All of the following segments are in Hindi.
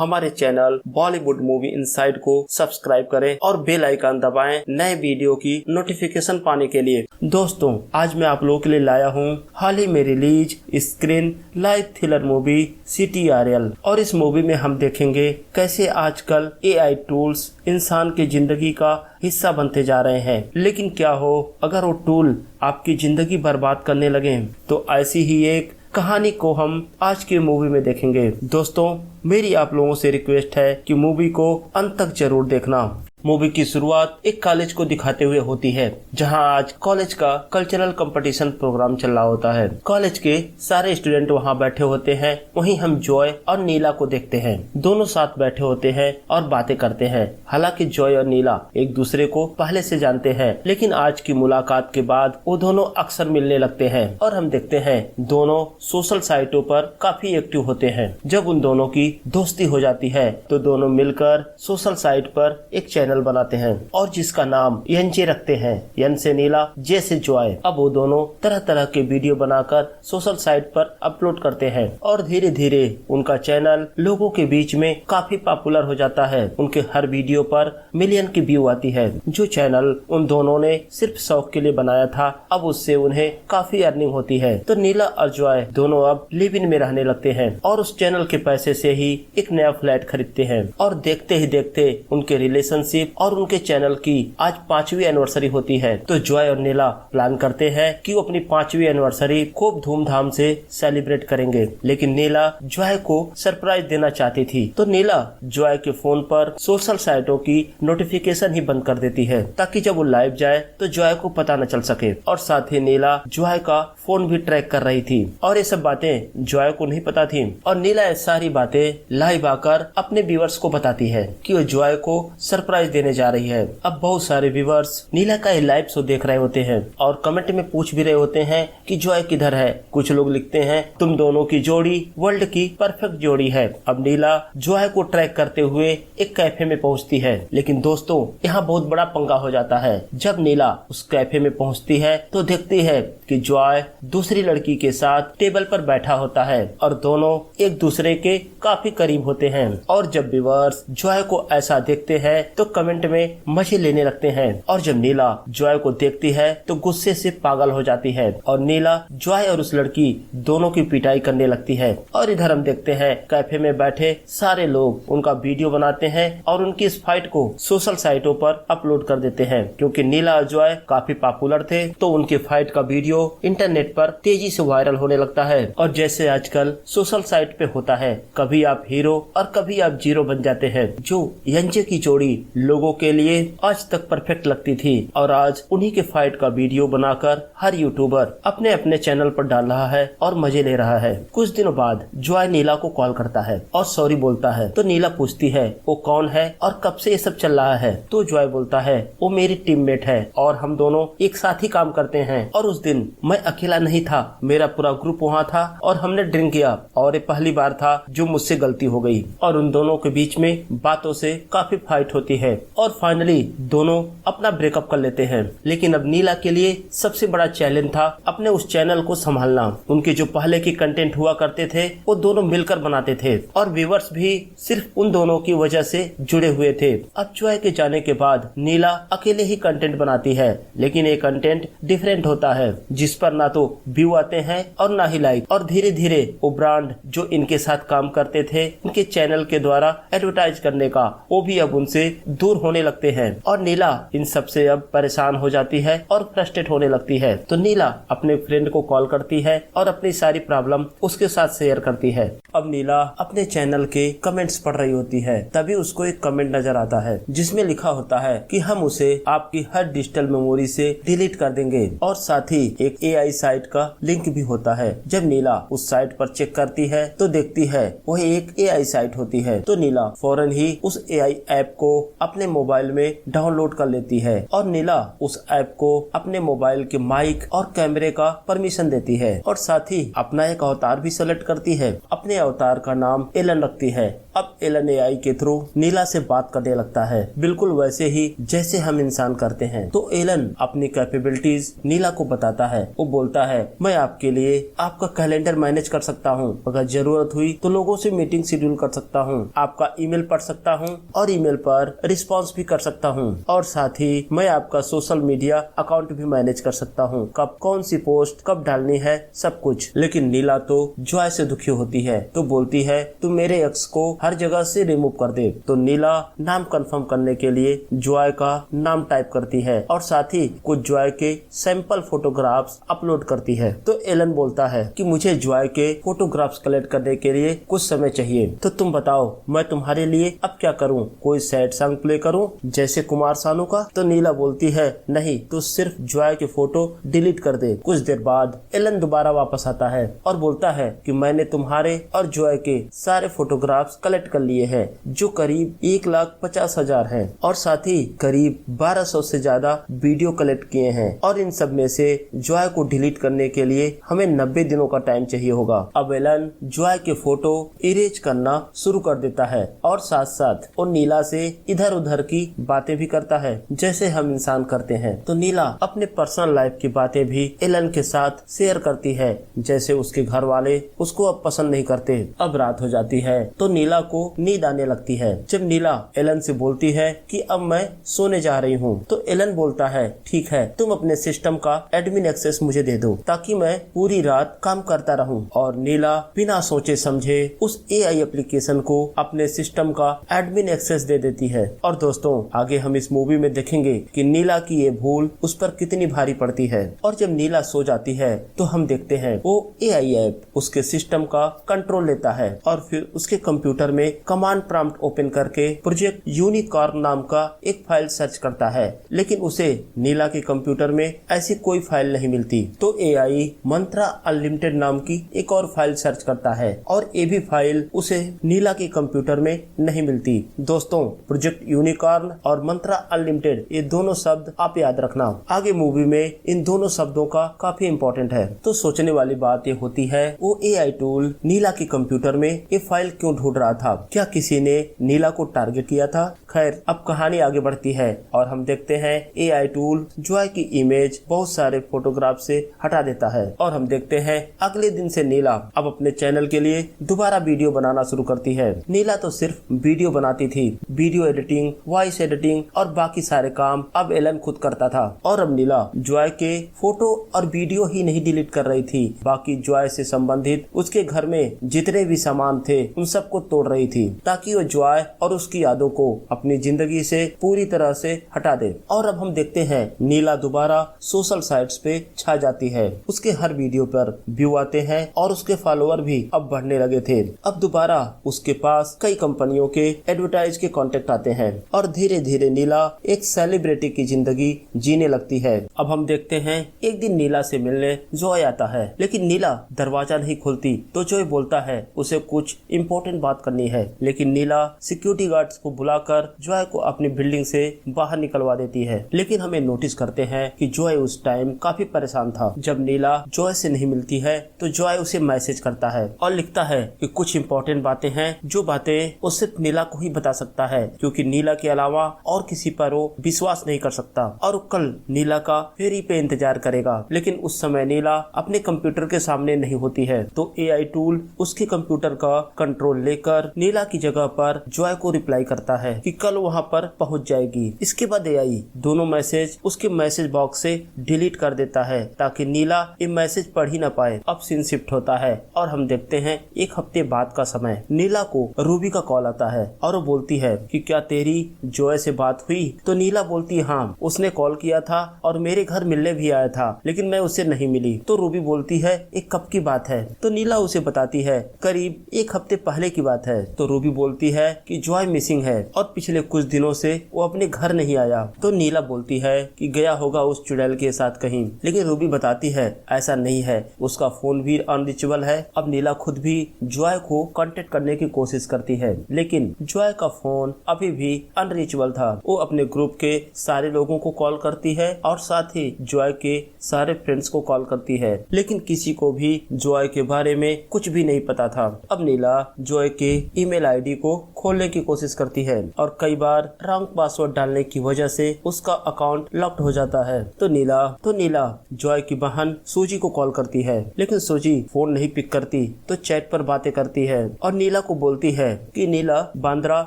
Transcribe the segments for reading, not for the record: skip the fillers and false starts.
हमारे चैनल बॉलीवुड मूवी इनसाइड को सब्सक्राइब करें और बेल आइकन दबाएं नए वीडियो की नोटिफिकेशन पाने के लिए। दोस्तों, आज मैं आप लोगों के लिए लाया हूं हाल ही में release screen live thriller movie CTRL। और इस मूवी में हम देखेंगे कैसे आजकल AI टूल्स इंसान की जिंदगी का हिस्सा बनते जा रहे हैं। लेकिन क्या हो अगर वो टूल आपकी जिंदगी बर्बाद करने लगे। तो ऐसी ही एक कहानी को हम आज की मूवी में देखेंगे। दोस्तों, मेरी आप लोगों से रिक्वेस्ट है कि मूवी को अंत तक जरूर देखना। मूवी की शुरुआत एक कॉलेज को दिखाते हुए होती है, जहां आज कॉलेज का कल्चरल कंपटीशन प्रोग्राम चल रहा होता है। कॉलेज के सारे स्टूडेंट वहां बैठे होते हैं। वहीं हम जॉय और नीला को देखते हैं। दोनों साथ बैठे होते हैं और बातें करते हैं। हालांकि जॉय और नीला एक दूसरे को पहले से जानते हैं, लेकिन आज की मुलाकात के बाद वो दोनों अक्सर मिलने लगते हैं। और हम देखते हैं दोनों सोशल साइटों पर काफी एक्टिव होते हैं। जब उन दोनों की दोस्ती हो जाती है तो दोनों मिलकर सोशल साइट पर एक चैनल बनाते हैं और जिसका नाम NJ रखते हैं। N से नीला, J से जॉय। अब वो दोनों तरह तरह के वीडियो बनाकर सोशल साइट पर अपलोड करते हैं और धीरे धीरे उनका चैनल लोगों के बीच में काफी पॉपुलर हो जाता है। उनके हर वीडियो पर मिलियन की व्यू आती है। जो चैनल उन दोनों ने सिर्फ शौक के लिए बनाया था, अब उससे उन्हें काफी अर्निंग होती है। तो नीला और जॉय दोनों अब लिव इन में रहने लगते हैं और उस चैनल के पैसे से ही एक नया फ्लैट खरीदते हैं। और देखते ही देखते उनके रिलेशनशिप और उनके चैनल की आज 5वीं एनिवर्सरी होती है। तो जॉय और नीला प्लान करते हैं कि वो अपनी 5वीं एनिवर्सरी खूब धूमधाम से सेलिब्रेट करेंगे। लेकिन नीला जॉय को सरप्राइज देना चाहती थी। तो नीला जॉय के फोन पर सोशल साइटों की नोटिफिकेशन ही बंद कर देती है, ताकि जब वो लाइव जाए तो जॉय को पता न चल सके। और साथ ही नीला जॉय का फोन भी ट्रैक कर रही थी और ये सब बातें जॉय को नहीं पता थी। और नीला ये सारी बातें लाइव आकर अपने व्यूअर्स को बताती है कि वो जॉय को सरप्राइज देने जा रही है। अब बहुत सारे व्यूअर्स नीला का ये लाइव शो देख रहे होते हैं और कमेंट में पूछ भी रहे होते हैं कि जॉय किधर है। कुछ लोग लिखते हैं तुम दोनों की जोड़ी वर्ल्ड की परफेक्ट जोड़ी है। अब नीला जॉय को ट्रैक करते हुए एक कैफे में पहुंचती है। लेकिन दोस्तों, यहाँ बहुत बड़ा पंगा हो जाता है। जब नीला उस कैफे में पहुंचती है तो देखती है कि जॉय दूसरी लड़की के साथ टेबल पर बैठा होता है और दोनों एक दूसरे के काफी करीब होते हैं। और जब व्यूअर्स जॉय को ऐसा देखते हैं तो कमेंट में मजे लेने लगते हैं। और जब नीला जॉय को देखती है तो गुस्से से पागल हो जाती है और नीला जॉय और उस लड़की दोनों की पिटाई करने लगती है। और इधर हम देखते हैं कैफे में बैठे सारे लोग उनका वीडियो बनाते हैं और उनकी इस फाइट को सोशल साइटों पर अपलोड कर देते हैं। क्योंकि नीला और जॉय काफी पॉपुलर थे तो उनके फाइट का वीडियो इंटरनेट पर तेजी से वायरल होने लगता है। और जैसे आजकल सोशल साइट पे होता है, कभी आप हीरो और कभी आप जीरो बन जाते हैं। जो NJ की जोड़ी लोगों के लिए आज तक परफेक्ट लगती थी और आज उन्हीं के फाइट का वीडियो बनाकर हर यूट्यूबर अपने अपने चैनल पर डाल रहा है और मजे ले रहा है। कुछ दिनों बाद जॉय नीला को कॉल करता है और सॉरी बोलता है। तो नीला पूछती है वो कौन है और कब से ये सब चल रहा है। तो जॉय बोलता है वो मेरी टीममेट है और हम दोनों एक साथ ही काम करते हैं। और उस दिन मैं अकेला नहीं था, मेरा पूरा ग्रुप वहाँ था और हमने ड्रिंक किया और ये पहली बार था जो मुझसे गलती हो गई। और उन दोनों के बीच में बातों से काफी फाइट होती है और फाइनली दोनों अपना ब्रेकअप कर लेते हैं। लेकिन अब नीला के लिए सबसे बड़ा चैलेंज था अपने उस चैनल को संभालना। उनके जो पहले के कंटेंट हुआ करते थे वो दोनों मिलकर बनाते थे और व्यूअर्स भी सिर्फ उन दोनों की वजह से जुड़े हुए थे। अब जॉय के जाने के बाद नीला अकेले ही कंटेंट बनाती है, लेकिन ये कंटेंट डिफरेंट होता है जिस पर ना तो व्यू आते हैं और ना ही लाइक। और धीरे धीरे वो ब्रांड जो इनके साथ काम करते थे इनके चैनल के द्वारा एडवर्टाइज करने का, वो भी अब उनसे दूर होने लगते हैं। और नीला इन सब से अब परेशान हो जाती है और फ्रस्ट्रेट होने लगती है। तो नीला अपने फ्रेंड को कॉल करती है और अपनी सारी प्रॉब्लम उसके साथ शेयर करती है। अब नीला अपने चैनल के कमेंट्स पढ़ रही होती है, तभी उसको एक कमेंट नजर आता है जिसमें लिखा होता है कि हम उसे आपकी हर डिजिटल मेमोरी से डिलीट कर देंगे। और साथ ही एक AI साइट का लिंक भी होता है। जब नीला उस साइट पर चेक करती है तो देखती है वह एक AI साइट होती है। तो नीला फौरन ही उस AI ऐप को अपने मोबाइल में डाउनलोड कर लेती है और नीला उस ऐप को अपने मोबाइल के माइक और कैमरे का परमिशन देती है और साथ ही अपना एक अवतार भी सेलेक्ट करती है। अपने अवतार का नाम एलन रखती है अब एलन एआई के थ्रू नीला से बात करने लगता है, बिल्कुल वैसे ही जैसे हम इंसान करते हैं। तो एलन अपनी कैपेबिलिटीज नीला को बताता है। वो बोलता है, मैं आपके लिए आपका कैलेंडर मैनेज कर सकता हूँ, अगर जरूरत हुई तो लोगों से मीटिंग शेड्यूल कर सकता हूँ, आपका ईमेल पढ़ सकता हूँ और ईमेल पर रिस्पॉन्स भी कर सकता हूँ, और साथ ही मैं आपका सोशल मीडिया अकाउंट भी मैनेज कर सकता हूँ, कब कौन सी पोस्ट कब डालनी है, सब कुछ। लेकिन नीला तो जॉय से दुखी होती है, तो बोलती है तू मेरे एक्स को हर जगह से रिमूव कर दे। तो नीला नाम कंफर्म करने के लिए जॉय का नाम टाइप करती है और साथ ही कुछ जॉय के सैंपल फोटोग्राफ्स अपलोड करती है। तो एलन बोलता है कि मुझे जॉय के फोटोग्राफ्स कलेक्ट करने के लिए कुछ समय चाहिए, तो तुम बताओ मैं तुम्हारे लिए अब क्या करूं, कोई सैड सॉन्ग प्ले करूं जैसे कुमार सानू का? तो नीला बोलती है नहीं, तो सिर्फ जॉय के फोटो डिलीट कर दे। कुछ देर बाद एलन दोबारा वापस आता है और बोलता है कि मैंने तुम्हारे और जॉय के सारे फोटोग्राफ्स कलेक्ट कर लिए हैं, जो करीब 1,50,000 हैं, और साथ ही करीब 1200 से ज्यादा वीडियो कलेक्ट किए हैं, और इन सब में से जॉय को डिलीट करने के लिए हमें 90 दिनों का टाइम चाहिए होगा। अब एलन जॉय के फोटो इरेज करना शुरू कर देता है और साथ साथ वो नीला से इधर उधर की बातें भी करता है जैसे हम इंसान करते हैं। तो नीला अपने पर्सनल लाइफ की बातें भी एलन के साथ शेयर करती है, जैसे उसके घर वाले उसको अब पसंद नहीं करते। अब रात हो जाती है तो नीला को नींद आने लगती है। जब नीला एलन से बोलती है कि अब मैं सोने जा रही हूँ, तो एलन बोलता है ठीक है, तुम अपने सिस्टम का एडमिन एक्सेस मुझे दे दो ताकि मैं पूरी रात काम करता रहूं। और नीला बिना सोचे समझे उस एआई एप्लीकेशन को अपने सिस्टम का एडमिन एक्सेस दे देती है। और दोस्तों आगे हम इस मूवी में देखेंगे कि नीला की ये भूल उस पर कितनी भारी पड़ती है। और जब नीला सो जाती है तो हम देखते हैं वो एआई ऐप उसके सिस्टम का कंट्रोल लेता है और फिर उसके कंप्यूटर में कमांड प्रॉम्प्ट ओपन करके प्रोजेक्ट यूनिकॉर्न नाम का एक फाइल सर्च करता है, लेकिन उसे नीला के कंप्यूटर में ऐसी कोई फाइल नहीं मिलती। तो एआई मंत्रा अनलिमिटेड नाम की एक और फाइल सर्च करता है और ये भी फाइल उसे नीला के कंप्यूटर में नहीं मिलती। दोस्तों प्रोजेक्ट यूनिकॉर्न और मंत्रा अनलिमिटेड ये दोनों शब्द आप याद रखना, आगे मूवी में इन दोनों शब्दों का काफी इम्पोर्टेंट है। तो सोचने वाली बात ये होती है वो एआई टूल नीला के कंप्यूटर में ये फाइल क्यों ढूंढ रहा था? क्या किसी ने नीला को टारगेट किया था? खैर अब कहानी आगे बढ़ती है और हम देखते हैं एआई टूल जॉय की इमेज बहुत सारे फोटोग्राफ से हटा देता है और हम देखते हैं अगले दिन से नीला अब अपने चैनल के लिए दोबारा वीडियो बनाना शुरू करती है। नीला तो सिर्फ वीडियो बनाती थी, वीडियो एडिटिंग, वॉइस एडिटिंग और बाकी सारे काम अब एलन खुद करता था। और अब नीला जॉय के फोटो और वीडियो ही नहीं डिलीट कर रही थी, बाकी जॉय से संबंधित उसके घर में जितने भी सामान थे उन सबको तोड़ रही थी ताकि वो जॉय और उसकी यादों को अपनी जिंदगी से पूरी तरह से हटा दे। और अब हम देखते हैं नीला दोबारा सोशल साइट्स पे छा जाती है, उसके हर वीडियो पर व्यू आते हैं और उसके फॉलोअर भी अब बढ़ने लगे थे। अब दोबारा उसके पास कई कंपनियों के एडवर्टाइज के कॉन्टेक्ट आते हैं और धीरे धीरे नीला एक सेलिब्रिटी की जिंदगी जीने लगती है। अब हम देखते हैं एक दिन नीला से मिलने जॉय आता है, लेकिन नीला दरवाजा नहीं खोलती तो जॉय बोलता है उसे कुछ इम्पोर्टेंट बात करनी है, लेकिन नीला सिक्योरिटी गार्ड्स को बुलाकर जॉय को अपनी बिल्डिंग से बाहर निकलवा देती है। लेकिन हमें नोटिस करते हैं कि जॉय उस टाइम काफी परेशान था। जब नीला जॉय से नहीं मिलती है तो जॉय उसे मैसेज करता है और लिखता है कि कुछ इम्पोर्टेंट बातें हैं, जो बातें वो सिर्फ नीला को ही बता सकता है, क्योंकि नीला के अलावा और किसी पर वो विश्वास नहीं कर सकता और कल नीला का फेरी पे इंतजार करेगा। लेकिन उस समय नीला अपने कंप्यूटर के सामने नहीं होती है, तो एआई टूल उसके कंप्यूटर का कंट्रोल लेकर नीला की जगह पर जॉय को रिप्लाई करता है कि कल वहां पर पहुंच जाएगी। इसके बाद एआई दोनों मैसेज उसके मैसेज बॉक्स से डिलीट कर देता है ताकि नीला ये मैसेज पढ़ ही न पाए। अब सीन शिफ्ट होता है और हम देखते हैं एक हफ्ते बाद का समय। नीला को रूबी का कॉल आता है और वो बोलती है कि क्या तेरी जॉय से बात हुई? तो नीला बोलती है हाँ, उसने कॉल किया था और मेरे घर मिलने भी आया था, लेकिन मैं उसे नहीं मिली। तो रूबी बोलती है एक कब की बात है? तो नीला उसे बताती है करीब एक हफ्ते पहले की बात है। तो रूबी बोलती है कि जॉय मिसिंग है और पिछले कुछ दिनों से वो अपने घर नहीं आया। तो नीला बोलती है कि गया होगा उस चुड़ैल के साथ कहीं, लेकिन रूबी बताती है ऐसा नहीं है, उसका फोन भी अनरीचेबल है। अब नीला खुद भी जॉय को कांटेक्ट करने की कोशिश करती है, लेकिन जॉय का फोन अभी भी अनरीचेबल था। वो अपने ग्रुप के सारे लोगों को कॉल करती है और साथ ही जॉय के सारे फ्रेंड्स को कॉल करती है, लेकिन किसी को भी जॉय के बारे में कुछ भी नहीं पता था। अब नीला जॉय के ईमेल आईडी को खोलने की कोशिश करती है और कई बार रॉन्ग पासवर्ड डालने की वजह से उसका अकाउंट लॉक्ड हो जाता है। तो नीला जॉय की बहन सूजी को कॉल करती है, लेकिन सूजी फोन नहीं पिक करती तो चैट पर बातें करती है और नीला को बोलती है कि नीला बांद्रा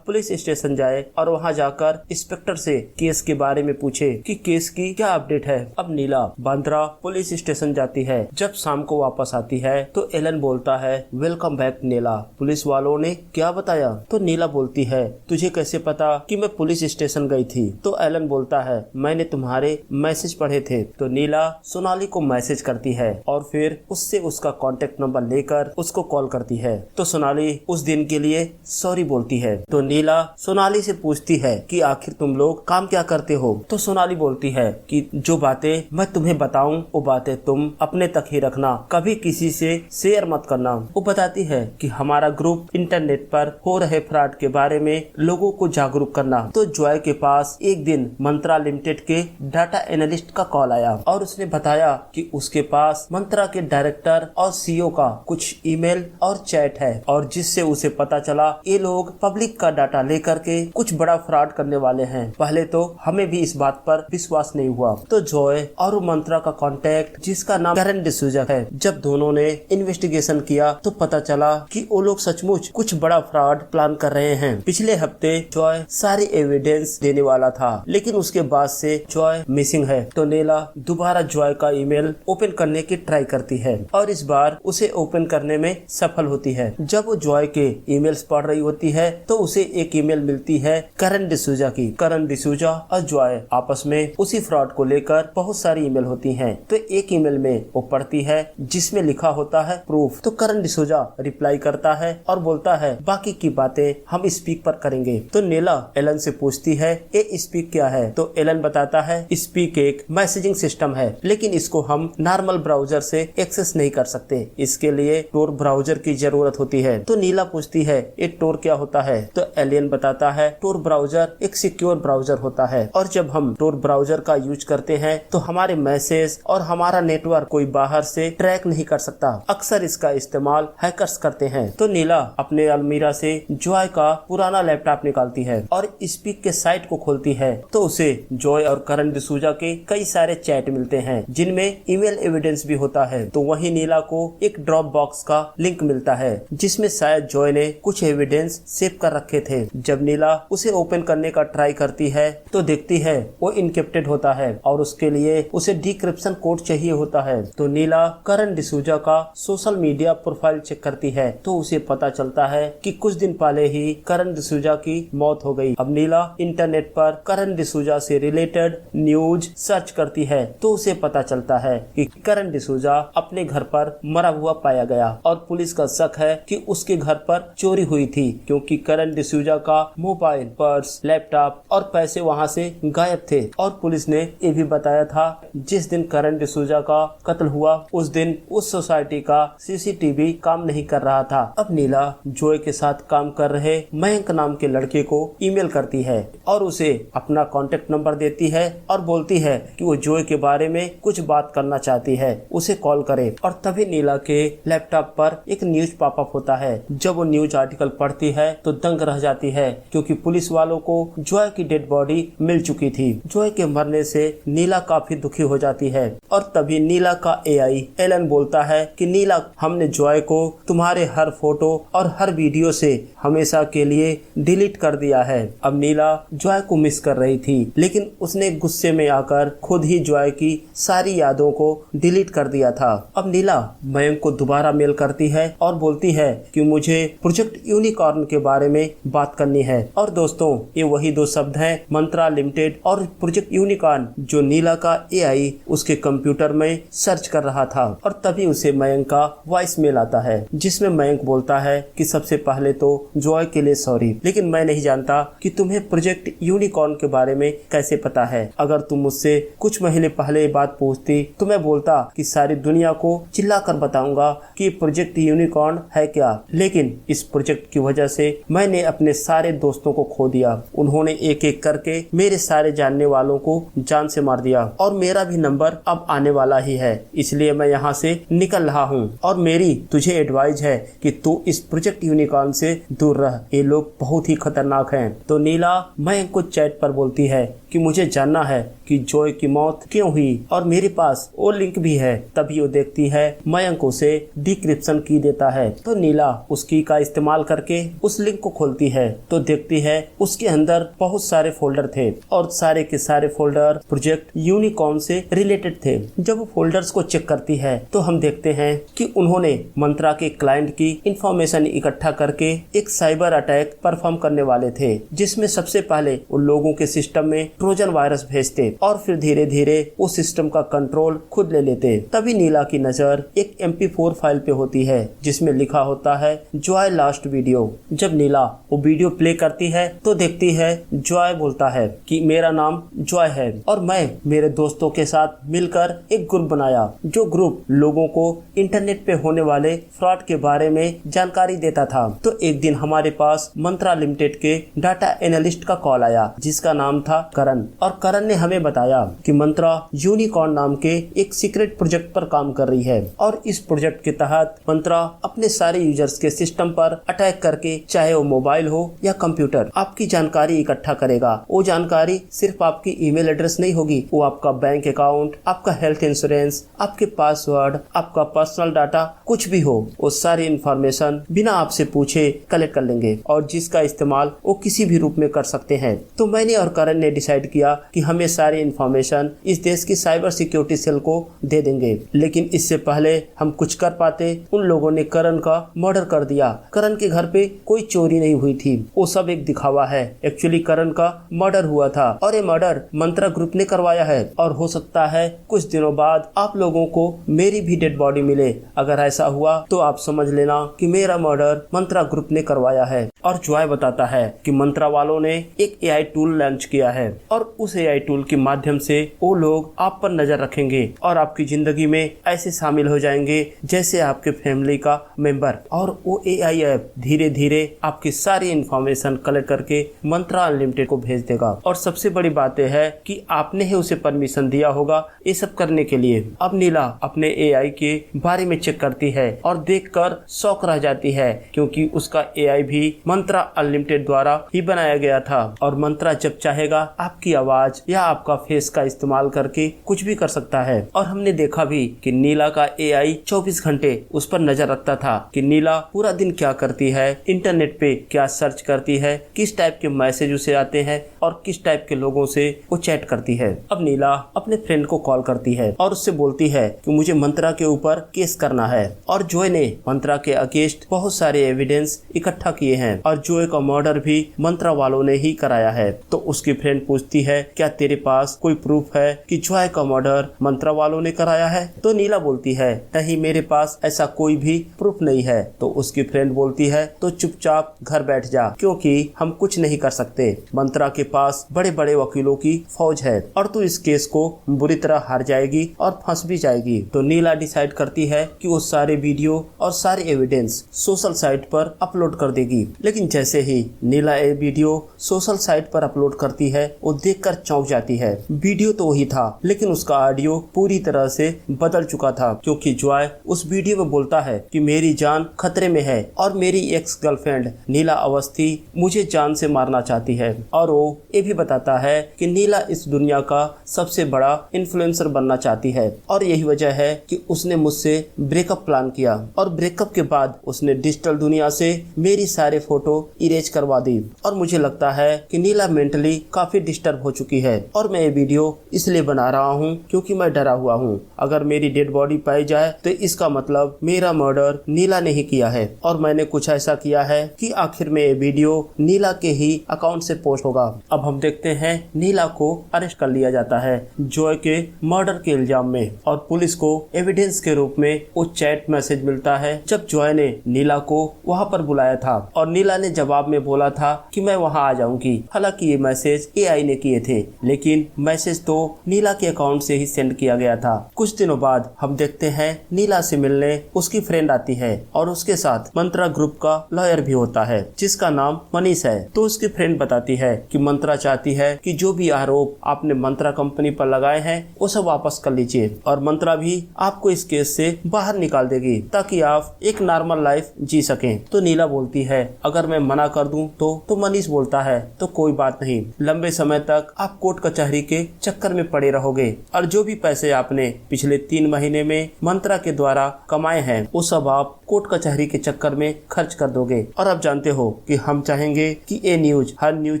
पुलिस स्टेशन जाए और वहां जाकर इंस्पेक्टर से केस के बारे में पूछे कि केस की क्या अपडेट है। अब नीला बांद्रा पुलिस स्टेशन जाती है। जब शाम को वापस आती है तो एलन बोलता है वेलकम बैक नीला, पुलिस वालों ने क्या बताया? तो नीला बोलती है तुझे कैसे पता कि मैं पुलिस स्टेशन गई थी? तो एलन बोलता है मैंने तुम्हारे मैसेज पढ़े थे। तो नीला सोनाली को मैसेज करती है और फिर उससे उसका कॉन्टेक्ट नंबर लेकर उसको कॉल करती है। तो सोनाली उस दिन के लिए सॉरी बोलती है। तो नीला सोनाली से पूछती है कि आखिर तुम लोग काम क्या करते हो? तो सोनाली बोलती है कि जो बातें मैं तुम्हें बताऊं वो बातें तुम अपने तक ही रखना, कभी किसी से शेयर मत करना। वो बताती है कि हमारा ग्रुप इंटरनेट पर हो रहे फ्रॉड के बारे में लोगों को जागरूक करना। तो जॉय के पास एक दिन मंत्रा लिमिटेड के डाटा एनालिस्ट का कॉल आया और उसने बताया कि उसके पास मंत्रा के डायरेक्टर और सीईओ का कुछ ईमेल और चैट है और जिससे उसे पता चला ये लोग पब्लिक का डाटा लेकर के कुछ बड़ा फ्रॉड करने वाले हैं। पहले तो हमें भी इस बात पर विश्वास नहीं हुआ। तो जॉय और मंत्रा का कॉन्टेक्ट जिसका नाम कैरन डिसूजा है, जब दोनों ने इन्वेस्टिगेशन किया तो पता चला कि वो लोग सचमुच कुछ बड़ा फ्रॉड प्लान कर रहे हैं। पिछले हफ्ते जॉय सारी एविडेंस देने वाला था, लेकिन उसके बाद से जॉय मिसिंग है। तो नीला दोबारा जॉय का ईमेल ओपन करने की ट्राई करती है और इस बार उसे ओपन करने में सफल होती है। जब वो जॉय के ईमेल्स पढ़ रही होती है तो उसे एक ईमेल मिलती है कैरन डिसूजा की। कैरन डिसूजा और जॉय आपस में उसी फ्रॉड को लेकर बहुत सारी ईमेल होती हैं। तो एक ईमेल में वो पढ़ती है जिसमें लिखा होता है प्रूफ। तो कैरन डिसूजा रिप्लाई करता है और बोलता है बाकी की बातें हम स्पीक पर करेंगे। तो नीला एलन से पूछती है ये स्पीक क्या है? तो एलन बताता है स्पीक एक मैसेजिंग सिस्टम है, लेकिन इसको हम नॉर्मल ब्राउजर से एक्सेस नहीं कर सकते, इसके लिए टोर ब्राउजर की जरूरत होती है। तो नीला पूछती है ये टोर क्या होता है? तो एलियन बताता है टोर ब्राउजर एक सिक्योर ब्राउजर होता है और जब हम टोर ब्राउजर का यूज करते हैं तो हमारे मैसेज और हमारा नेटवर्क कोई बाहर से ट्रैक नहीं कर सकता। अक्सर इसका इस्तेमाल हैकर्स करते हैं। तो नीला अपने अलमीरा से जॉय का पुराना लैपटॉप निकालती है और स्पीक के साइट को खोलती है तो उसे जॉय और कैरन डिसूजा के कई सारे चैट मिलते हैं जिनमें ईमेल एविडेंस भी होता है। तो वहीं नीला को एक ड्रॉप बॉक्स का लिंक मिलता है जिसमें शायद जॉय ने कुछ एविडेंस सेव कर रखे थे। जब नीला उसे ओपन करने का ट्राई करती है तो देखती है वो इनक्रिप्टेड होता है और उसके लिए उसे डिक्रिप्शन कोड चाहिए होता है। तो नीला कैरन डिसूजा का सोशल मीडिया प्रोफाइल चेक करती है तो उसे पता चलता है कि कुछ दिन पहले ही कैरन डिसूजा की मौत हो गई। अब नीला इंटरनेट पर कैरन डिसूजा से रिलेटेड न्यूज सर्च करती है तो उसे पता चलता है कि कैरन डिसूजा अपने घर पर मरा हुआ पाया गया और पुलिस का शक है कि उसके घर पर चोरी हुई थी क्योंकि कैरन डिसूजा का मोबाइल, पर्स, लैपटॉप और पैसे वहां से गायब थे। और पुलिस ने ये भी बताया था जिस दिन कैरन डिसूजा का कत्ल हुआ उस दिन उस सोसाइटी का सीसीटीवी काम नहीं कर रहा था। अब नीला जॉय के साथ काम कर रहे मयंक नाम के लड़के को ईमेल करती है और उसे अपना कॉन्टेक्ट नंबर देती है और बोलती है कि वो जॉय के बारे में कुछ बात करना चाहती है, उसे कॉल करे। और तभी नीला के लैपटॉप पर एक न्यूज पॉपअप होता है। जब वो न्यूज आर्टिकल पढ़ती है तो दंग रह जाती है क्योंकि पुलिस वालों को जॉय की डेड बॉडी मिल चुकी थी। जॉय के मरने से नीला काफी दुखी हो जाती है और तभी नीला का एआई एलन बोलता है कि नीला हमने जॉय को तुम्हारे हर फोटो और हर वीडियो से हमेशा के लिए डिलीट कर दिया है। अब नीला जॉय को मिस कर रही थी लेकिन उसने गुस्से में आकर खुद ही जॉय की सारी यादों को डिलीट कर दिया था। अब नीला मयंक को दोबारा मेल करती है और बोलती है कि मुझे प्रोजेक्ट यूनिकॉर्न के बारे में बात करनी है। और दोस्तों ये वही दो शब्द हैं मंत्रा लिमिटेड और प्रोजेक्ट यूनिकॉर्न जो नीला का एआई उसके कंप्यूटर में सर्च कर रहा था। और तभी उसे मयंक का वॉइस मेल आता है जिसमें मयंक बोलता है कि सबसे पहले तो जॉय के लिए सॉरी, लेकिन मैं नहीं जानता कि तुम्हें प्रोजेक्ट यूनिकॉर्न के बारे में कैसे पता है। अगर तुम मुझसे कुछ महीने पहले ये बात पूछती तो मैं बोलता कि सारी दुनिया को चिल्ला कर बताऊंगा कि प्रोजेक्ट यूनिकॉर्न है क्या, लेकिन इस प्रोजेक्ट की वजह से मैंने अपने सारे दोस्तों को खो दिया। उन्होंने एक एक करके मेरे सारे जानने वालों को जान से मार दिया और मेरा भी नंबर अब आने वाला ही है, इसलिए मैं यहाँ से निकल रहा हूँ और मेरी तुझे एडवाइस है कि तू इस प्रोजेक्ट यूनिकॉर्न से दूर रह, ये लोग बहुत ही खतरनाक हैं। तो नीला मयंक को चैट पर बोलती है कि मुझे जानना है कि जॉय की मौत क्यों हुई और मेरे पास वो लिंक भी है। तभी वो देखती है मयंक उसे डिक्रिप्शन की देता है, तो नीला उस की का इस्तेमाल करके उस लिंक को खोलती है तो देखती है उसके अंदर बहुत सारे फोल्डर थे और सारे के सारे फोल्डर प्रोजेक्ट यूनिकॉर्न से रिलेटेड थे। जब वो फोल्डर्स को चेक करती है तो हम देखते हैं कि उन्होंने मंत्रा के क्लाइंट की इंफॉर्मेशन इकट्ठा करके एक साइबर अटैक परफॉर्म करने वाले थे, जिसमें सबसे पहले उन लोगों के सिस्टम में ट्रोजन वायरस भेजते और फिर धीरे धीरे उस सिस्टम का कंट्रोल खुद ले लेते। तभी नीला की नजर एक MP4 फाइल पे होती है जिसमें लिखा होता है जॉय लास्ट वीडियो। जब नीला वो वीडियो प्ले करती है तो देखती है जॉय बोलता है कि मेरा नाम जॉय है और मैं मेरे दोस्तों के साथ मिलकर एक ग्रुप बनाया, जो ग्रुप लोगों को इंटरनेट पे होने वाले फ्रॉड के बारे में जानकारी देता था। तो एक दिन हमारे पास मंत्रा लिमिटेड के डाटा एनालिस्ट का कॉल आया जिसका नाम था करण, और करण ने हमें बताया कि मंत्रा यूनिकॉर्न नाम के एक सीक्रेट प्रोजेक्ट पर काम कर रही है और इस प्रोजेक्ट के तहत मंत्रा अपने सारे यूजर्स के सिस्टम पर अटैक करके, चाहे वो मोबाइल हो या कंप्यूटर, आपकी जानकारी इकट्ठा करेगा। वो जानकारी सिर्फ आपकी ईमेल एड्रेस नहीं होगी, वो आपका बैंक अकाउंट, आपका हेल्थ इंश्योरेंस, आपके पासवर्ड, आपका पर्सनल डाटा, कुछ भी हो, वो सारी इंफॉर्मेशन बिना आपसे पूछे कलेक्ट कर लेंगे और जिसका इस्तेमाल वो किसी भी रूप में कर सकते हैं। तो मैंने और करण ने डिसाइड किया कि हमें सारी इंफॉर्मेशन इस देश की साइबर सिक्योरिटी सेल को दे देंगे, लेकिन इससे पहले हम कुछ कर पाते उन लोगों ने करण का मर्डर कर दिया। करण के घर पे कोई चोरी नहीं हुई थी, वो सब एक दिखावा है। एक्चुअली करण का मर्डर हुआ था और ये मर्डर मंत्रा ग्रुप ने करवाया है और हो सकता है कुछ दिनों बाद आप लोगों को मेरी भी डेड बॉडी मिले। अगर ऐसा हुआ तो आप समझ लेना कि मेरा मर्डर मंत्रा ग्रुप ने करवाया है। और जॉय बताता है कि मंत्रा वालों ने एक AI टूल लॉन्च किया है और उस AI टूल के माध्यम से वो लोग आप पर नजर रखेंगे और आपकी जिंदगी में ऐसे शामिल हो जाएंगे जैसे आपके फैमिली का मेंबर, और वो AI ऐप धीरे धीरे आपकी सारी इंफॉर्मेशन कलेक्ट करके मंत्रा अनलिमिटेड को भेज देगा। और सबसे बड़ी बात यह है कि आपने ही उसे परमिशन दिया होगा ये सब करने के लिए। अब नीला अपने AI के बारे में चेक करती है और देखकर शौक रह जाती है, क्योंकि उसका AI भी मंत्रा अनलिमिटेड द्वारा ही बनाया गया था और मंत्रा जब चाहेगा आपकी आवाज या आपका फेस का इस्तेमाल करके कुछ भी कर सकता है। और हमने देखा भी कि नीला का AI 24 घंटे उस पर नजर रखता था कि नीला पूरा दिन क्या करती है, इंटरनेट पे क्या सर्च करती है, किस टाइप के मैसेज उसे आते हैं और किस टाइप के लोगों से वो चैट करती है। अब नीला अपने फ्रेंड को कॉल करती है और उससे बोलती है कि मुझे मंत्रा के ऊपर केस करना है और जॉय ने मंत्रा के अगेंस्ट बहुत सारे एविडेंस इकट्ठा किए हैं और जॉय का मर्डर भी मंत्रा वालों ने ही कराया है। तो उसकी फ्रेंड पूछती है क्या तेरे पास कोई प्रूफ है कि जॉय का मर्डर मंत्रा वालों ने कराया है? तो नीला बोलती है नहीं, मेरे पास ऐसा कोई भी प्रूफ नहीं है। तो उसकी फ्रेंड बोलती है तो चुपचाप घर बैठ जा, क्योंकि हम कुछ नहीं कर सकते। मंत्रा के पास बड़े बड़े वकीलों की फौज है और तू इस केस को बुरी तरह हार जाएगी और फंस भी जाएगी। तो नीला डिसाइड करती है कि वो सारे वीडियो और सारे एविडेंस सोशल साइट पर अपलोड कर देगी। लेकिन जैसे ही नीला ये वीडियो सोशल साइट पर अपलोड करती है वो देखकर चौंक जाती है। वीडियो तो वही था लेकिन उसका ऑडियो पूरी तरह से बदल चुका था, क्योंकि जॉय उस वीडियो में बोलता है कि मेरी जान खतरे में है और मेरी एक्स गर्लफ्रेंड नीला अवस्थी मुझे जान से मारना चाहती है। और वो ये भी बताता है कि नीला इस दुनिया का सबसे बड़ा इन्फ्लुएंसर बनना चाहती है और यही वजह है कि उसने मुझसे ब्रेकअप प्लान किया और ब्रेकअप के बाद उसने डिजिटल दुनिया से मेरी सारे फोटो इरेज करवा दी। और मुझे लगता है कि नीला मेंटली काफी डिस्टर्ब हो चुकी है और मैं ये वीडियो इसलिए बना रहा हूँ क्योंकि मैं डरा हुआ हूँ। अगर मेरी डेड बॉडी पाई जाए तो इसका मतलब मेरा मर्डर नीला ने ही किया है और मैंने कुछ ऐसा किया है कि आखिर में ये वीडियो नीला के ही अकाउंट से पोस्ट होगा। अब हम देखते हैं नीला को अरेस्ट कर लिया जाता है जॉय के मर्डर के इल्जाम में और पुलिस को एविडेंस के रूप में वो चैट मैसेज मिलता है जब जॉय ने नीला को वहाँ पर बुलाया था और नीला नीला ने जवाब में बोला था कि मैं वहां आ जाऊंगी। हालांकि ये मैसेज एआई ने किए थे, लेकिन मैसेज तो नीला के अकाउंट से ही सेंड किया गया था। कुछ दिनों बाद हम देखते हैं नीला से मिलने उसकी फ्रेंड आती है और उसके साथ मंत्रा ग्रुप का लॉयर भी होता है जिसका नाम मनीष है। तो उसकी फ्रेंड बताती है कि मंत्रा चाहती है कि जो भी आरोप आपने मंत्रा कंपनी पर लगाए हैं वो सब वापस कर लीजिए और मंत्रा भी आपको इस केस से बाहर निकाल देगी ताकि आप एक नॉर्मल लाइफ जी सकें। तो नीला बोलती है अगर मैं मना कर दूं तो मनीष बोलता है तो कोई बात नहीं, लंबे समय तक आप कोर्ट कचहरी के चक्कर में पड़े रहोगे और जो भी पैसे आपने पिछले 3 महीने में मंत्रा के द्वारा कमाए हैं वो सब आप कोर्ट कचहरी के चक्कर में खर्च कर दोगे। और आप जानते हो कि हम चाहेंगे कि ये न्यूज हर न्यूज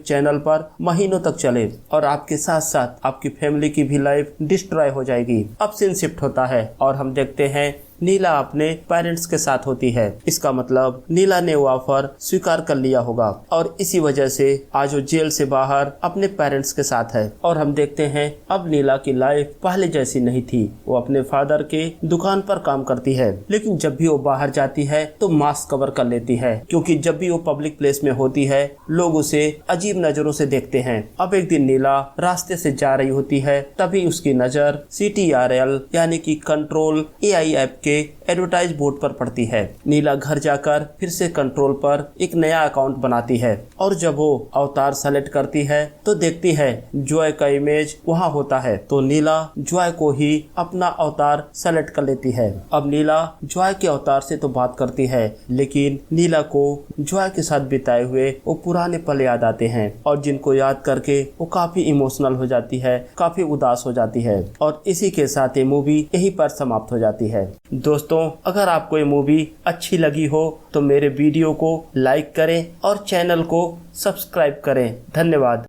चैनल पर महीनों तक चले और आपके साथ साथ आपकी फैमिली की भी लाइफ डिस्ट्रॉय हो जाएगी। अब सीन शिफ्ट होता है और हम देखते हैं नीला अपने पेरेंट्स के साथ होती है। इसका मतलब नीला ने वो ऑफर स्वीकार कर लिया होगा और इसी वजह से आज वो जेल से बाहर अपने पेरेंट्स के साथ है। और हम देखते हैं अब नीला की लाइफ पहले जैसी नहीं थी। वो अपने फादर के दुकान पर काम करती है, लेकिन जब भी वो बाहर जाती है तो मास्क कवर कर लेती है क्योंकि जब भी वो पब्लिक प्लेस में होती है लोग उसे अजीब नजरों से देखते हैं। अब एक दिन नीला रास्ते से जा रही होती है, तभी उसकी नजर CTRL यानी कि कंट्रोल AI ऐप के एडवर्टाइज बोर्ड पर पड़ती है। नीला घर जाकर फिर से कंट्रोल पर एक नया अकाउंट बनाती है और जब वो अवतार सेलेक्ट करती है तो देखती है जॉय का इमेज वहां होता है। तो नीला जॉय को ही अपना अवतार सेलेक्ट कर लेती है। अब नीला जॉय के अवतार से तो बात करती है, लेकिन नीला को जॉय के साथ बिताए हुए वो पुराने पल याद आते हैं और जिनको याद करके वो काफी इमोशनल हो जाती है, काफी उदास हो जाती है। और इसी के साथ ये मूवी यहीं पर समाप्त हो जाती है। दोस्तों, अगर आपको ये मूवी अच्छी लगी हो तो मेरे वीडियो को लाइक करें और चैनल को सब्सक्राइब करें। धन्यवाद।